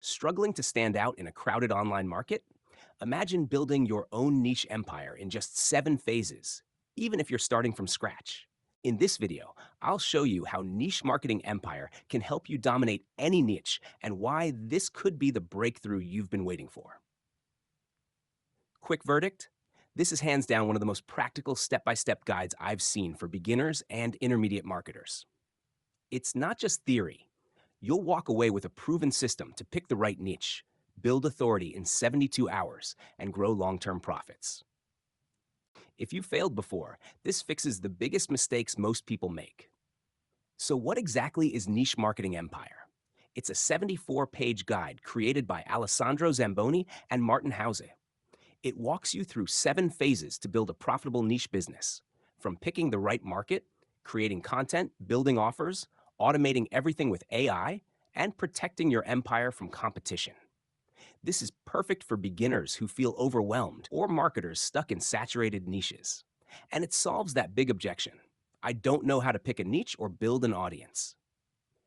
Struggling to stand out in a crowded online market? Imagine building your own niche empire in just 7 phases, even if you're starting from scratch. In this video, I'll show you how Niche Marketing Empire can help you dominate any niche and why this could be the breakthrough you've been waiting for. Quick verdict: this is hands down one of the most practical step-by-step guides I've seen for beginners and intermediate marketers. It's not just theory. You'll walk away with a proven system to pick the right niche, build authority in 72 hours, and grow long-term profits. If you failed before, this fixes the biggest mistakes most people make. So what exactly is Niche Marketing Empire? It's a 74-page guide created by Alessandro Zamboni and Martin Hause. It walks you through 7 phases to build a profitable niche business, from picking the right market, creating content, building offers, automating everything with AI, and protecting your empire from competition. This is perfect for beginners who feel overwhelmed or marketers stuck in saturated niches. And it solves that big objection: I don't know how to pick a niche or build an audience.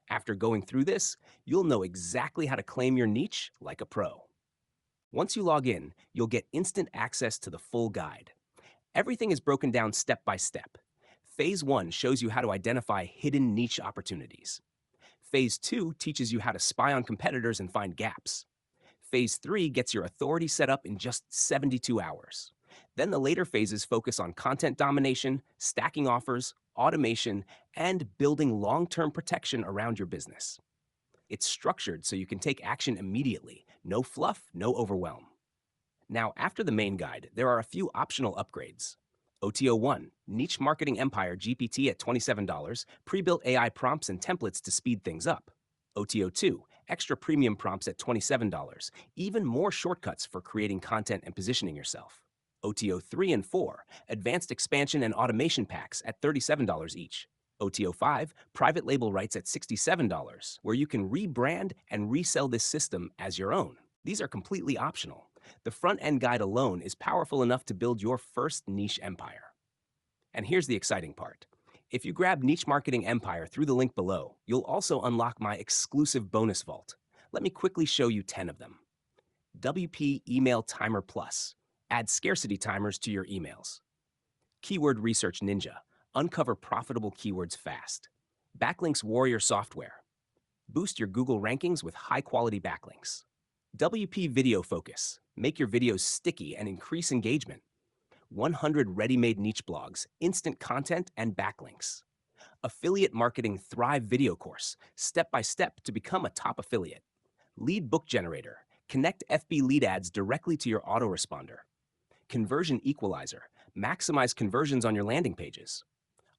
After going through this, you'll know exactly how to claim your niche like a pro. Once you log in, you'll get instant access to the full guide. Everything is broken down step by step. Phase 1 shows you how to identify hidden niche opportunities. Phase 2 teaches you how to spy on competitors and find gaps. Phase 3 gets your authority set up in just 72 hours. Then the later phases focus on content domination, stacking offers, automation, and building long-term protection around your business. It's structured so you can take action immediately. No fluff, no overwhelm. Now, after the main guide, there are a few optional upgrades. OTO 1, Niche Marketing Empire GPT at $27, pre-built AI prompts and templates to speed things up. OTO 2, extra premium prompts at $27, even more shortcuts for creating content and positioning yourself. OTO 3 and 4, advanced expansion and automation packs at $37 each. OTO 5, private label rights at $67, where you can rebrand and resell this system as your own. These are completely optional. The front-end guide alone is powerful enough to build your first niche empire. And here's the exciting part. If you grab Niche Marketing Empire through the link below, you'll also unlock my exclusive bonus vault. Let me quickly show you 10 of them. WP Email Timer Plus. Add scarcity timers to your emails. Keyword Research Ninja. Uncover profitable keywords fast. Backlinks Warrior Software. Boost your Google rankings with high-quality backlinks. WP Video Focus. Make your videos sticky and increase engagement. 100 ready-made niche blogs, instant content, and backlinks. Affiliate Marketing Thrive video course, step-by-step to become a top affiliate. Lead Book Generator. Connect FB lead ads directly to your autoresponder. Conversion Equalizer. Maximize conversions on your landing pages.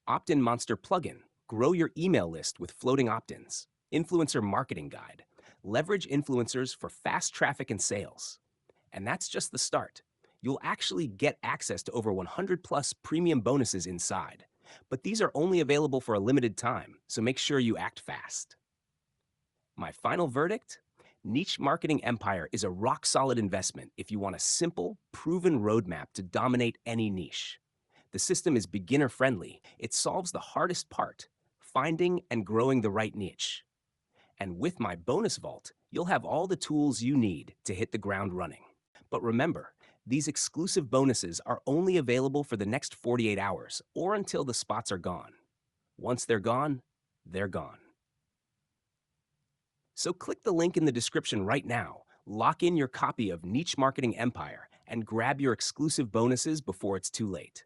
Opt-in Monster plugin. Grow your email list with floating opt-ins. Influencer Marketing Guide. Leverage influencers for fast traffic and sales. And that's just the start. You'll actually get access to over 100 plus premium bonuses inside. But these are only available for a limited time, so make sure you act fast. My final verdict? Niche Marketing Empire is a rock-solid investment if you want a simple, proven roadmap to dominate any niche. The system is beginner-friendly. It solves the hardest part: finding and growing the right niche. And with my bonus vault, you'll have all the tools you need to hit the ground running. But remember, these exclusive bonuses are only available for the next 48 hours or until the spots are gone. Once they're gone, they're gone. So click the link in the description right now, lock in your copy of Niche Marketing Empire, and grab your exclusive bonuses before it's too late.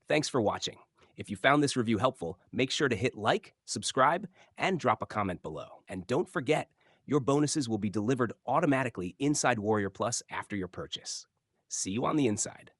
Thanks for watching. If you found this review helpful, make sure to hit like, subscribe, and drop a comment below. And don't forget, your bonuses will be delivered automatically inside Warrior Plus after your purchase. See you on the inside.